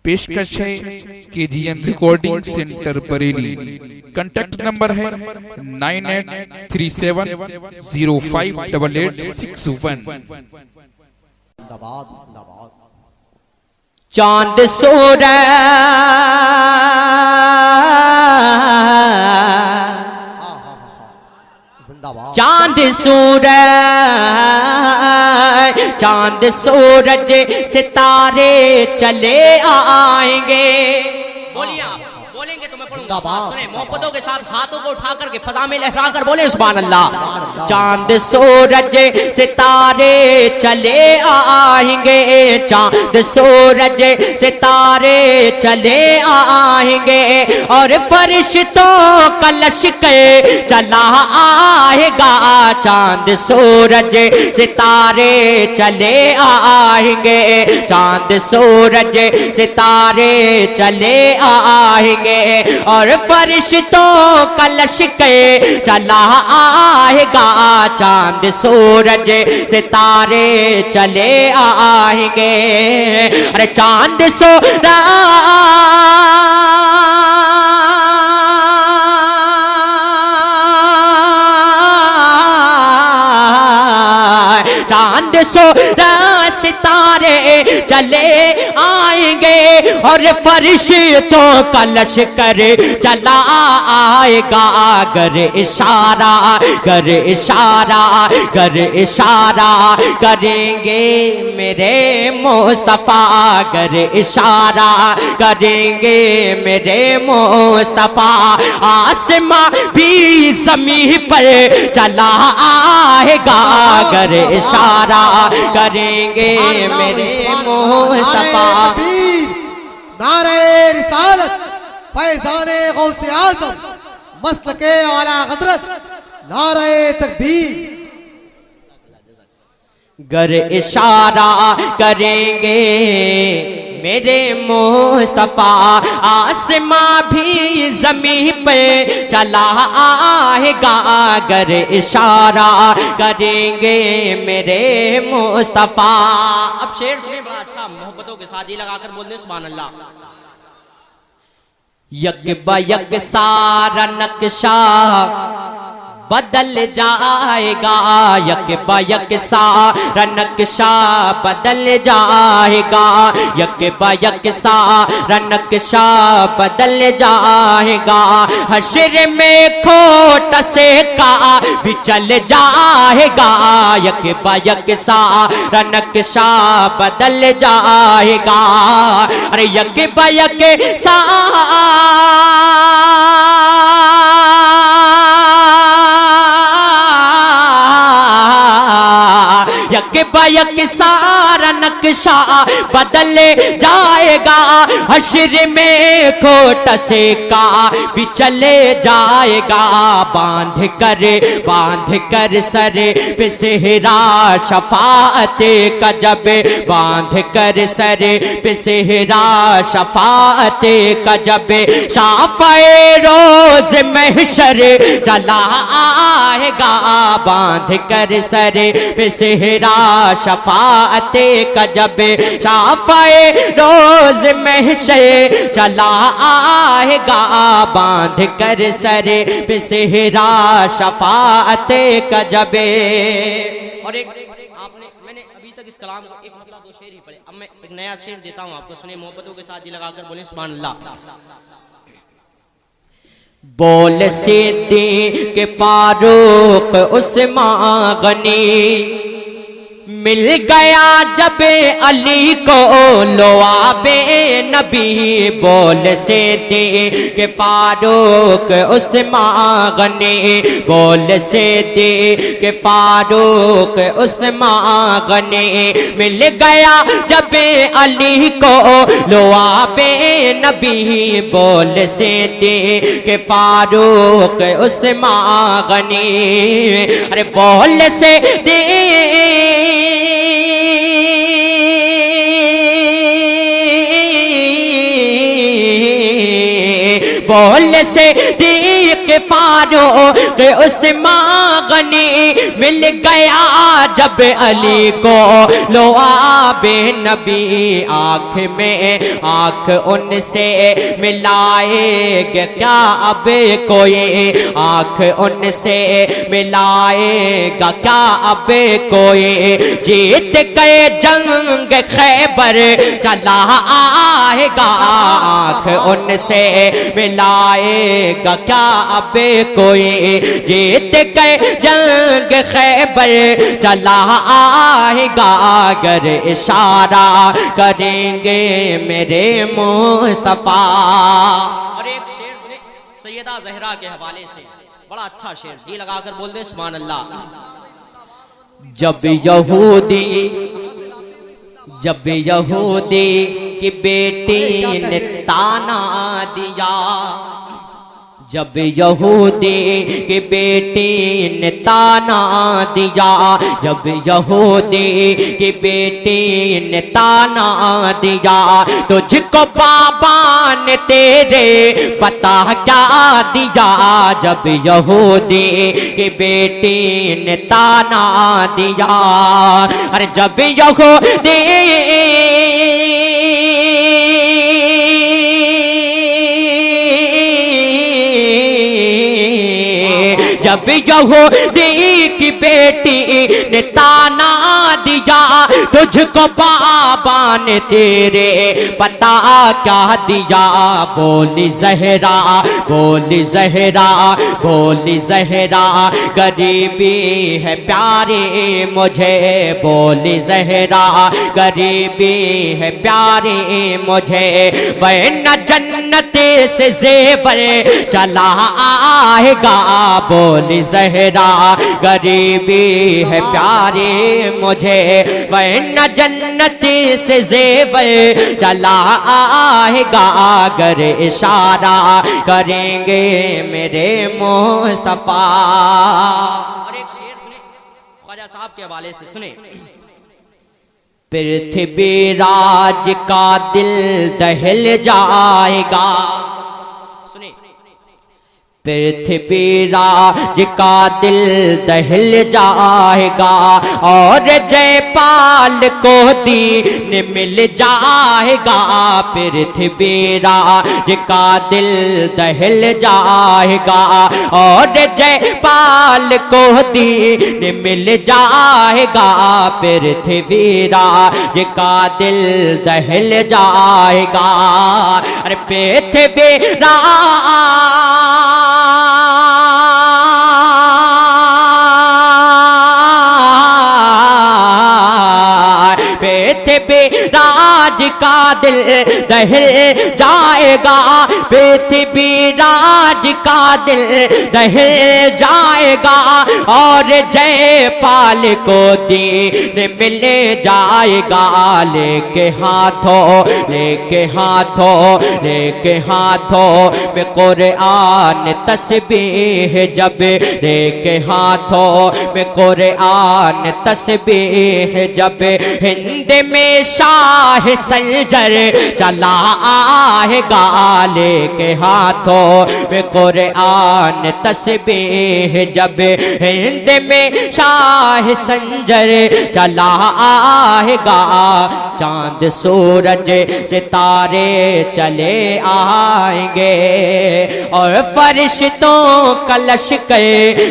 पेशकश है KGN recording centre Bareilly. Contact number है 9837058861। चांद सूरज चांद सूरज चांद सूरज सितारे चले आएंगे। बोलिए आप बोलेंगे तो मैं पढ़ूंगा। सुने मोहब्बतों के साथ हाथों को उठा करके फजा में लहरा कर बोले सुभान अल्लाह। चांद सूरज सितारे चले आएंगे, चांद सूरज सितारे चले आएंगे और फरिश्तों का लश्कर चला आएगा। चांद सूरज सितारे चले आएंगे, चांद सूरज सितारे चले आएंगे और फरिश्तों का लश्कर चला आएगा। चांद सूरज सितारे चले आएंगे। अरे चांद सूरज चांद सूरज सितारे चले आएंगे और फरिश्तों का लश्कर चला आएगा। गर इशारा करेंगे मेरे मुस्तफा, गर इशारा करेंगे मेरे मुस्तफा। आसमां भी ज़मीन पर चला आएगा, गर इशारा करेंगे मेरे मुस्तफा। नारे रिसालत फैज़ाने गौसे आज़म मसलके आला हज़रत नारे तकबीर। गर इशारा करेंगे मेरे मुस्तफा, आसमां भी ज़मीन पे चला आएगा। गर इशारा करेंगे मेरे मुस्तफा। अब शेर सुने बड़ा अच्छा, मोहब्बतों के साथ ही लगाकर बोल दे सुभान अल्लाह। यक बयक सारा नक्शा बदल जाएगा, यक बयक सारा नक्शा बदल जाएगा, यक बयक सारा नक्शा बदल जाएगा। हश्र में खोट से का भी चल जाएगा, यक बयक सारा नक्शा बदल जाएगा। अरे यक बयक यक बयक सारा नक्शा बदल जाएगा। हश्र में खोट से का भी चले जाएगा। बांध कर सर पे सेहरा शफाअत का जब, बांध कर सर पे सेहरा शफाअत का जब, शाफ़ए रोज़ महशर चला आएगा। बांध कर सर पे सेहरा शफाअत का जब, शाफ़ए रोज़ महशर चला आएगा। बांध कर सर पे सेहरा शफाअत का जब। और एक मैंने अभी तक इस कलाम को एक मतलब दो शेर ही पढ़े, अब मैं एक नया शेर देता हूँ आपको, सुनिए मोहब्बतों के साथ ही लगाकर बोले सुभान अल्लाह। बोल सिद्दीक़ फारूक उस्मान गनी, मिल गया जब अली को लवाबे नबी। बोल सिद्दीक़ फारूक उस्मान गनी, बोल सिद्दीक़ फारूक उस्मान गनी, मिल गया जब अली को लवाबे नबी। बोल सिद्दीक़ फारूक उस्मान गनी, अरे बोल सिद्दीक़ बोल सिद्दीक़ फारूक उस्मान गनी, मिल गया जब अली को लो आबे नबी आँख में आँख उनसे मिलाएगा क्या अब कोई, आँख उनसे मिलाएगा क्या अब कोई। जीत गए जंग खैबर चला आएगा, आँख उनसे मिलाएगा क्या अब कोई। जीत गए जंग खैबर चला आएगा, अगर इशारा करेंगे मेरे मुस्तफा। और एक शेर सुने सैयदा ज़हरा के हवाले से, बड़ा अच्छा शेर, जी लगाकर बोल दे सुभान अल्लाह। जब यहूदी की बेटी ने ताना दिया, जब यहूदी की बेटी ने ताना दिया, जब यहूदी की बेटी ने ताना दिया, तुझको बाबा ने तेरे पता क्या दिया। जब यहूदी की बेटी ने ताना दिया, अरे जब यहूदी जब यहूदी की बेटी ने ताना दिया, तुझको बाबा ने तेरे पता क्या दिया। बोली ज़हरा, बोली ज़हरा, बोली ज़हरा, गरीबी है प्यारी मुझे, बोली ज़हरा, गरीबी है प्यारी मुझे। वरना जन्नत से ज़ेवर चला आएगा, बोली ज़हरा, गरीबी है प्यारी मुझे। वरना जन्नत से ज़ेवर चला आएगा, अगर इशारा करेंगे मेरे मुस्तफा। और एक शेर सुने ख्वाजा साहब के हवाले से, सुने। पृथ्वी राज का दिल दहल जाएगा, पृथ्वी राज का दिल दहल जाएगा, और जयपाल को दीन मिल जाएगा। पृथ्वी राज का दिल दहल जाएगा, और जयपाल को दीन मिल जाएगा। पृथ्वी राज का दिल दहल जाएगा, अरे पृथ्वी राज पृथ्वी राज का दिल दहल जाएगा, पृथ्वी राज का दिल दहल जाएगा, और जयपाल को दीन मिल जाएगा। लेके हाथों, लेके हाथों, लेके हाथों में कुरान तस्बीह जब, लेके हाथों में कुरान तस्बीह जब, हिंद में शाह संजर चला आएगा। लेके हाथों में कुरान तस्बीह जब, हिंद में शाह संजर चला आएगा। चांद सूरज सितारे चले आएंगे, और फरिश्तों का लश्कर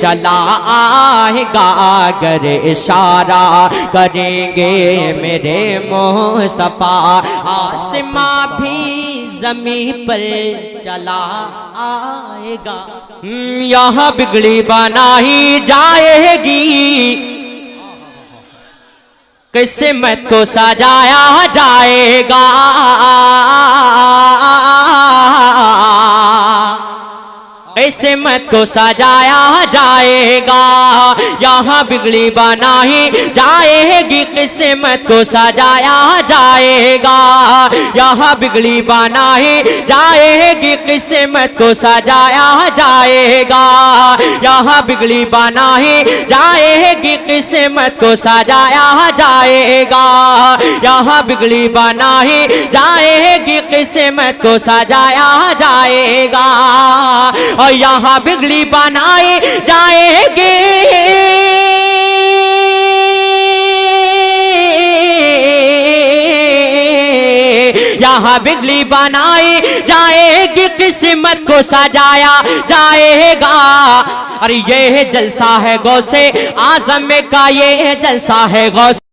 चला आएगा, अगर इशारा करेंगे मेरे मुस्तफा। आसमां भी ज़मीं पर चला आएगा, यहाँ बिगड़ी बनाई जाएगी, किस्मत को सजाया जाएगा। किस्मत को सजाया जाएगा, यहाँ बिगड़ी बनाई जाएगी, किस्मत को सजाया जाएगा। यहाँ बिगड़ी बनाई जाएगी, किस्मत को सजाया जाएगा। यहाँ बिगड़ी बनाई जाएगी, किस्मत को सजाया जाएगा। यहाँ बिगड़ी बनाई जाएगी, किस्मत को सजाया जाएगा, और यहाँ बिगड़ी बनाई जाएगी, यहाँ बिगली बनाई जाएगी, किस्मत को सजाया जाएगा। अरे ये जलसा है गौसे आजम का, ये जलसा है गौसे